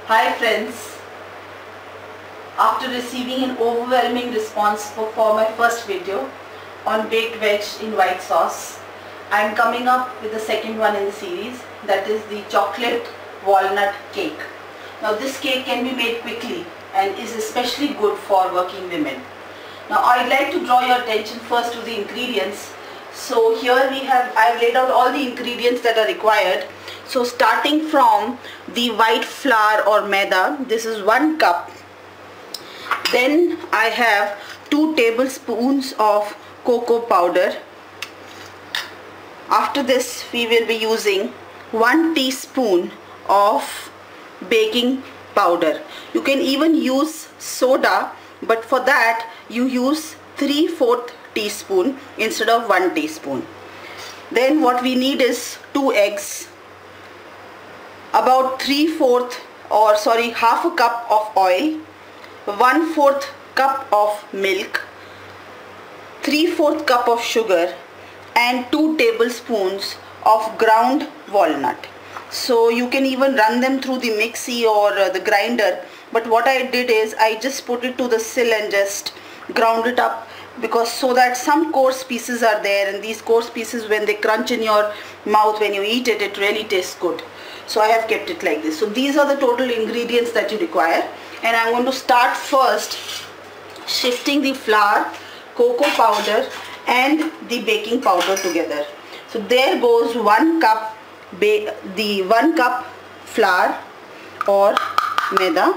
Hi friends, after receiving an overwhelming response for my first video on baked veg in white sauce, I am coming up with the second one in the series, that is the chocolate walnut cake. Now this cake can be made quickly and is especially good for working women. Now I'd like to draw your attention first to the ingredients. So here I've laid out all the ingredients that are required. So starting from the white flour or maida, this is 1 cup. Then I have 2 tablespoons of cocoa powder. After this we will be using 1 teaspoon of baking powder. You can even use soda, but for that you use 3/4 teaspoon instead of 1 teaspoon. Then what we need is 2 eggs, about half a cup of oil, 1/4 cup of milk, 3/4 cup of sugar, and 2 tablespoons of ground walnut. So you can even run them through the mixie or the grinder, but what I did is I just put it to the sill and just ground it up, because so that some coarse pieces are there, and these coarse pieces, when they crunch in your mouth when you eat it, it really tastes good. So I have kept it like this. So these are the total ingredients that you require, and I'm going to start first shifting the flour, cocoa powder and the baking powder together. So there goes 1 cup the 1 cup flour or maida,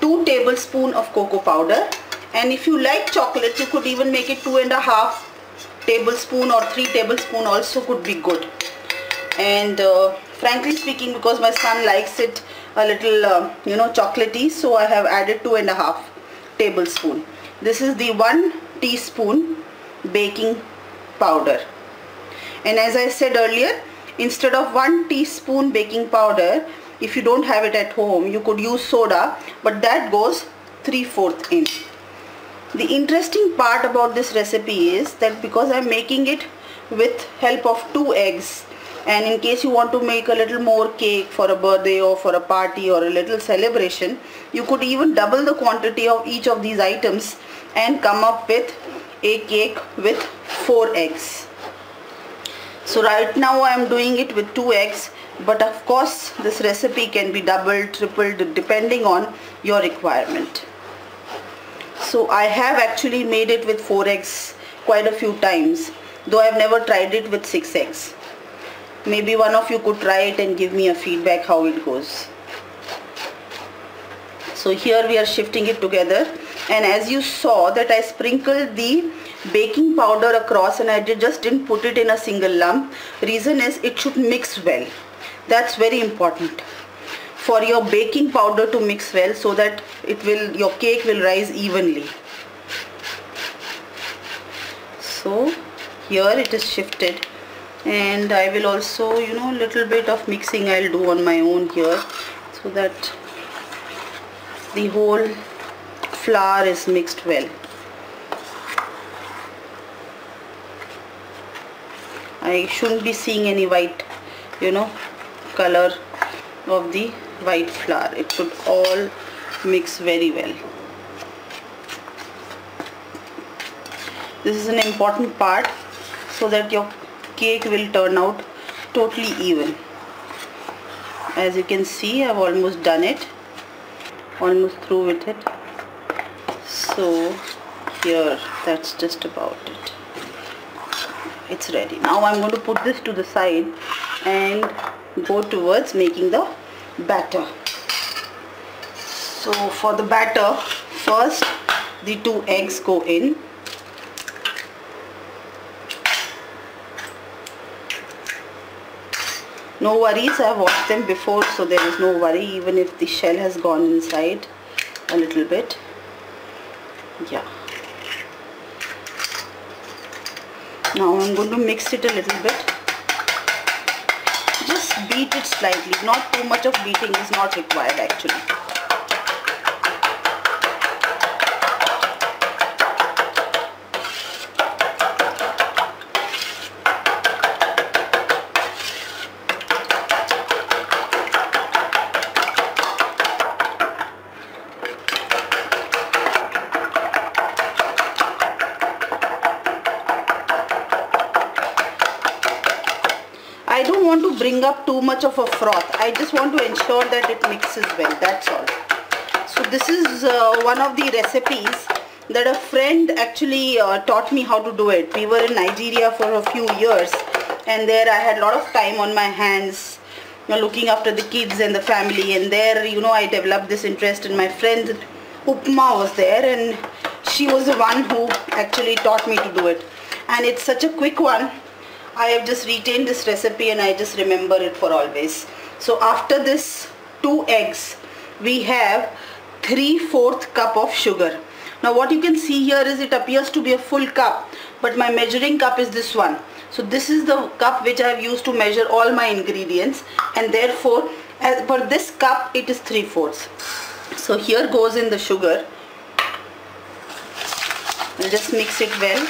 2 tablespoons of cocoa powder, and if you like chocolate you could even make it 2.5 tablespoon or 3 tablespoon also could be good. And frankly speaking, because my son likes it a little chocolatey, so I have added 2.5 tablespoon. This is the 1 teaspoon baking powder, and as I said earlier, instead of 1 teaspoon baking powder, if you don't have it at home, you could use soda, but that goes 3/4 in. The interesting part about this recipe is that because I'm making it with help of 2 eggs, and in case you want to make a little more cake for a birthday or for a party or a little celebration, you could even double the quantity of each of these items and come up with a cake with 4 eggs. So right now I am doing it with 2 eggs, but of course this recipe can be doubled, tripled depending on your requirement. So I have actually made it with 4 eggs quite a few times, though I have never tried it with 6 eggs. Maybe one of you could try it and give me a feedback how it goes. So here we are shifting it together, and as you saw that I sprinkled the baking powder across, and I just didn't put it in a single lump. Reason is it should mix well. That's very important for your baking powder to mix well, so that your cake will rise evenly. So here it is shifted, and I will also little bit of mixing I'll do on my own here, so that the whole flour is mixed well. I shouldn't be seeing any white color of the white flour. It should all mix very well. This is an important part, so that your cake will turn out totally even. As you can see, I've almost done it, almost through with it. So here, that's just about it. It's ready. Now I'm going to put this to the side and go towards making the batter. So for the batter, first the 2 eggs go in. No worries, I have washed them before, so there is no worry, even if the shell has gone inside a little bit. Yeah. Now I'm going to mix it a little bit. Just beat it slightly. Not too much of beating is not required actually. bring up too much of a froth. I just want to ensure that it mixes well, that's all. So this is one of the recipes that a friend actually taught me how to do it. We were in Nigeria for a few years, and there I had a lot of time on my hands, looking after the kids and the family, and there I developed this interest, and my friend Upma was there, and she was the one who actually taught me to do it. And it's such a quick one. I have just retained this recipe and I just remember it for always. So after this 2 eggs, we have 3/4 cup of sugar. Now what you can see here is it appears to be a full cup, but my measuring cup is this one. So this is the cup which I have used to measure all my ingredients, and therefore as per this cup it is 3/4. So here goes in the sugar. I'll just mix it well.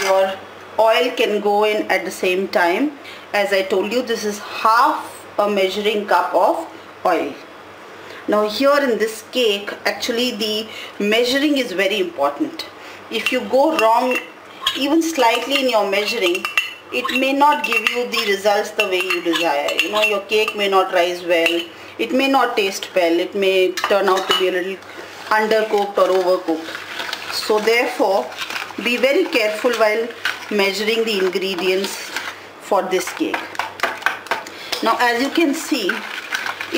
Your oil can go in at the same time. As I told you, this is half a measuring cup of oil. Now here in this cake, actually the measuring is very important. If you go wrong even slightly in your measuring, it may not give you the results the way you desire. Your cake may not rise well, it may not taste well, it may turn out to be a little undercooked or overcooked. So therefore, be very careful while measuring the ingredients for this cake. Now as you can see,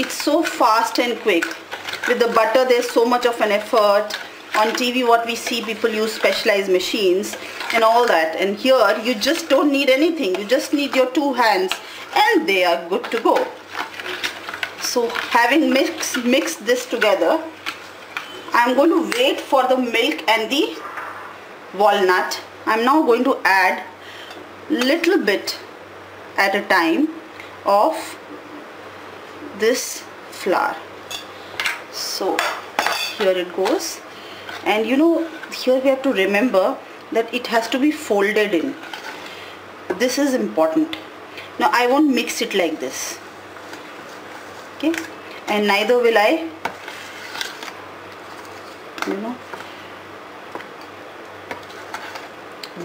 it's so fast and quick. With the butter there's so much of an effort. On TV what we see, people use specialized machines and all that, and here you just don't need anything. You just need your 2 hands and they are good to go. So having mixed this together, I'm going to wait for the milk and the walnut. I'm now going to add little bit at a time of this flour. So here it goes, and here we have to remember that it has to be folded in. This is important. Now I won't mix it like this, okay, and neither will I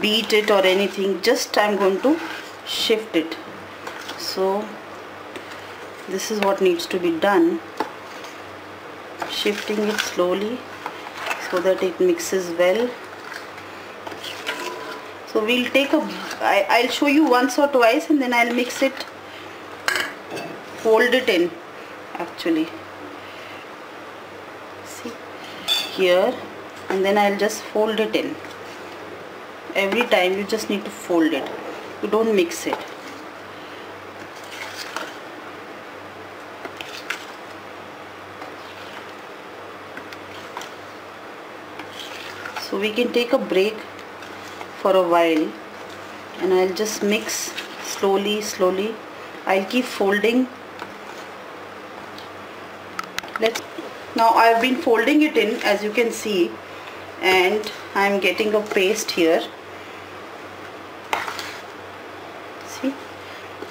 beat it or anything. Just I'm going to shift it. So this is what needs to be done, shifting it slowly so that it mixes well. So we'll take I'll show you once or twice, and then I'll mix it, fold it in actually. See here, and then I'll just fold it in. Every time you just need to fold it, you don't mix it. So we can take a break for a while, and I'll just mix slowly. I'll keep folding. Now I've been folding it in, as you can see, and I'm getting a paste here. See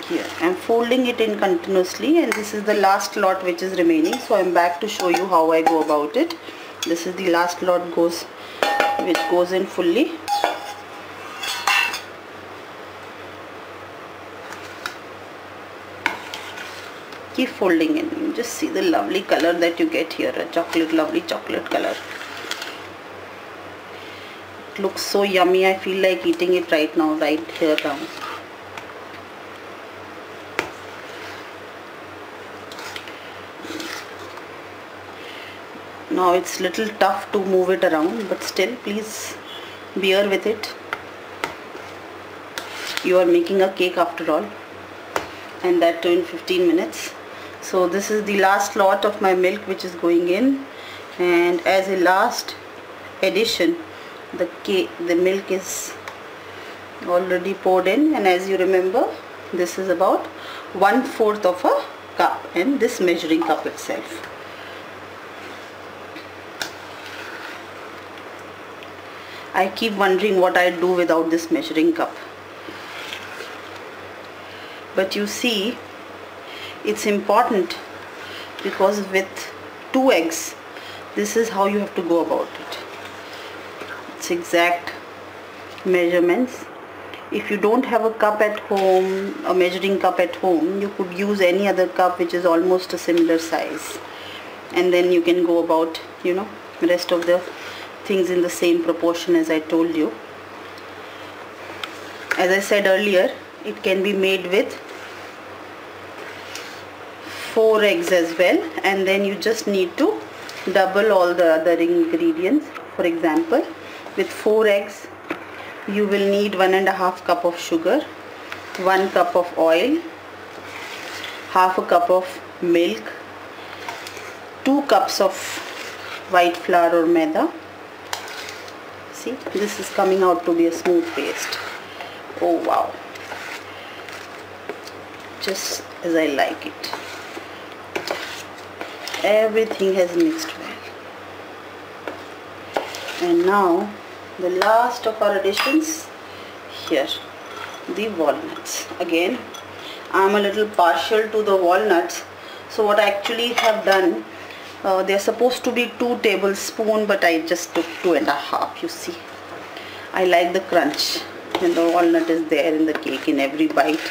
here, I'm folding it in continuously, and this is the last lot which is remaining. So I'm back to show you how I go about it. This is the last lot which goes in fully. Keep folding in. You just see the lovely color that you get here, a lovely chocolate color. It looks so yummy. I feel like eating it right now, right here now. Now it's little tough to move it around, but still please bear with it. You are making a cake after all, and that too in 15 minutes. So this is the last lot of my milk which is going in, and as a last addition, the milk is already poured in, and as you remember, this is about 1/4 of a cup in this measuring cup itself. I keep wondering what I'd do without this measuring cup. But you see, it's important because with 2 eggs, this is how you have to go about it. It's exact measurements. If you don't have a cup at home, a measuring cup at home, you could use any other cup which is almost a similar size, and then you can go about, you know, the rest of the things in the same proportion as I told you. As I said earlier, it can be made with 4 eggs as well, and then you just need to double all the other ingredients. For example, with 4 eggs you will need 1.5 cup of sugar, 1 cup of oil, half a cup of milk, 2 cups of white flour or maida. See, this is coming out to be a smooth paste. Oh wow, just as I like it. Everything has mixed well. And now the last of our additions here, the walnuts. Again, I'm a little partial to the walnuts, so what I actually have done, they're supposed to be 2 tablespoons, but I just took 2.5. You see, I like the crunch when the walnut is there in the cake in every bite.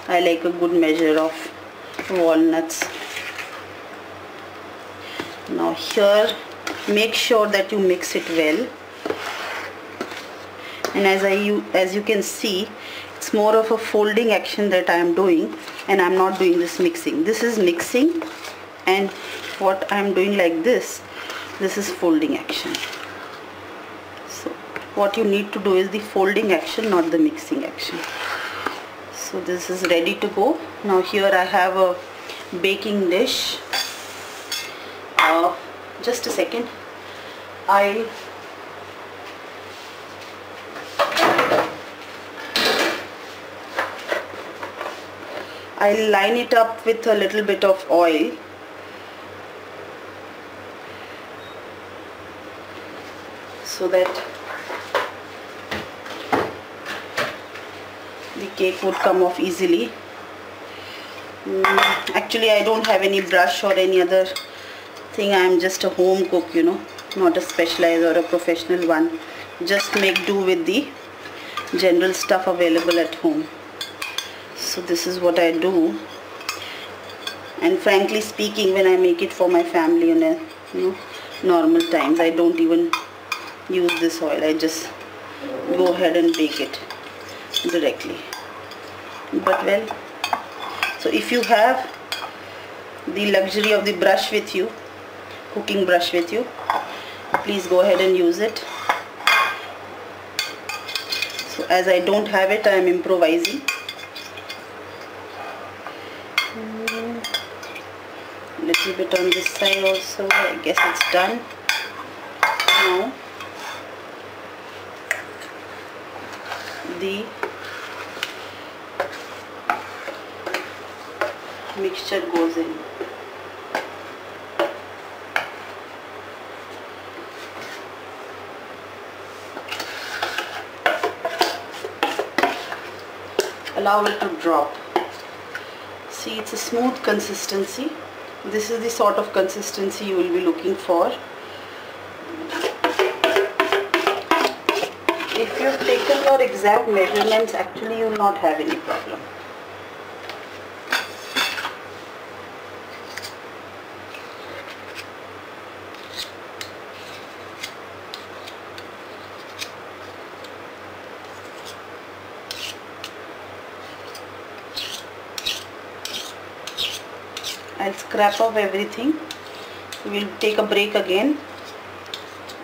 I like a good measure of walnuts. Now here, make sure that you mix it well. And as you can see, it's more of a folding action that I am doing, and I'm not doing this mixing. This is mixing, and what I'm doing like this is folding action. So what you need to do is the folding action, not the mixing action. So this is ready to go. Now here I have a baking dish. Just a second. I'll line it up with a little bit of oil. So that the cake would come off easily. Actually, I don't have any brush or any other thing. I am just a home cook, you know, not a specialized or a professional one. Just make do with the general stuff available at home. So this is what I do, and frankly speaking, when I make it for my family in a, you know, normal times, I don't even use this oil. I just go ahead and bake it directly. But well, so if you have the luxury of the brush with you, cooking brush with you, please go ahead and use it. So as I don't have it, I am improvising. Little bit on this side also. I guess it's done. Now the mixture goes in. Allow it to drop. See, it's a smooth consistency. This is the sort of consistency you will be looking for. If you've taken your exact measurements, actually you will not have any problem. I'll scrap off everything. We will take a break again,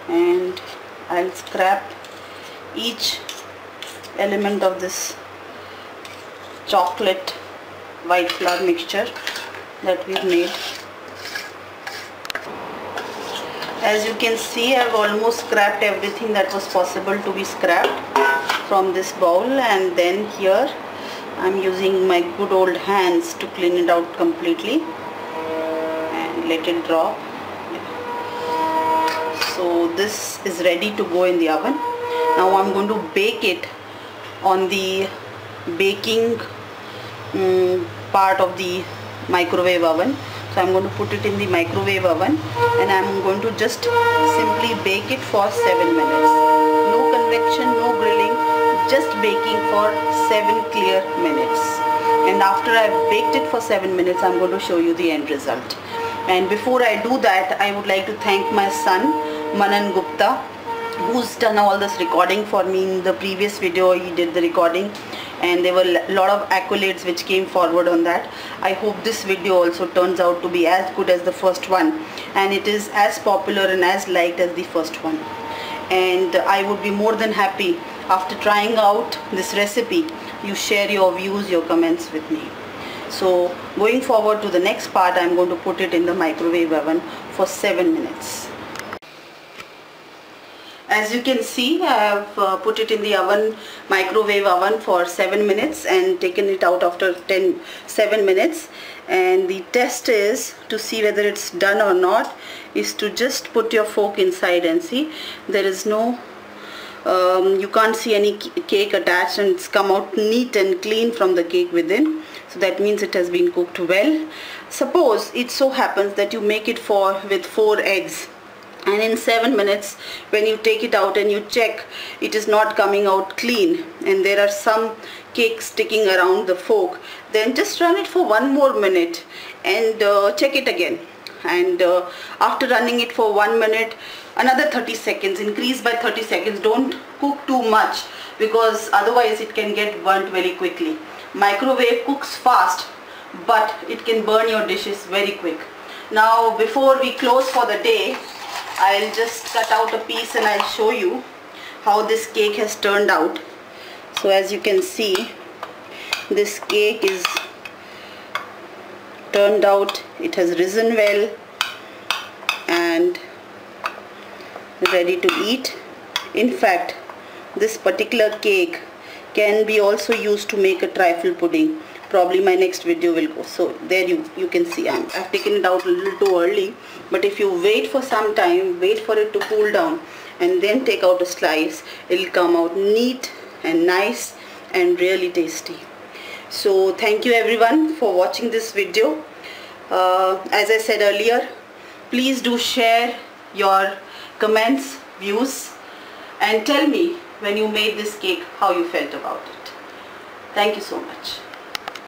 and I'll scrap each element of this chocolate white flour mixture that we've made. As you can see, I've almost scrapped everything that was possible to be scrapped from this bowl, and then here I'm using my good old hands to clean it out completely and let it drop. So this is ready to go in the oven. Now I'm going to bake it on the baking part of the microwave oven. So I'm going to put it in the microwave oven and I'm going to just simply bake it for 7 minutes. No convection, no grilling, just baking for 7 clear minutes. And after I've baked it for 7 minutes, I'm going to show you the end result. And before I do that, I would like to thank my son Manan Gupta, who's done all this recording for me. In the previous video he did the recording and there were a lot of accolades which came forward on that. I hope this video also turns out to be as good as the first one and it is as popular and as liked as the first one. And I would be more than happy after trying out this recipe you share your views, your comments with me. So going forward to the next part, I'm going to put it in the microwave oven for 7 minutes. As you can see, I have put it in the microwave oven for 7 minutes and taken it out after 7 minutes. And the test is to see whether it's done or not is to just put your fork inside and see. There is no, you can't see any cake attached and it's come out neat and clean from the cake within. So that means it has been cooked well. Suppose it so happens that you make it with 4 eggs. And in 7 minutes when you take it out and you check, it is not coming out clean and there are some cakes sticking around the fork, then just run it for 1 more minute and check it again. And after running it for 1 minute, another 30 seconds, increase by 30 seconds. Don't cook too much because otherwise it can get burnt very quickly. Microwave cooks fast but it can burn your dishes very quick. Now before we close for the day, I'll just cut out a piece and I'll show you how this cake has turned out. So as you can see, this cake is turned out, it has risen well and ready to eat. In fact, this particular cake can be also used to make a trifle pudding. Probably my next video will go. So there you can see I've taken it out a little too early, but if you wait for some time, wait for it to cool down and then take out a slice, it will come out neat and nice and really tasty. So thank you everyone for watching this video. As I said earlier, please do share your comments, views and tell me when you made this cake how you felt about it. Thank you so much.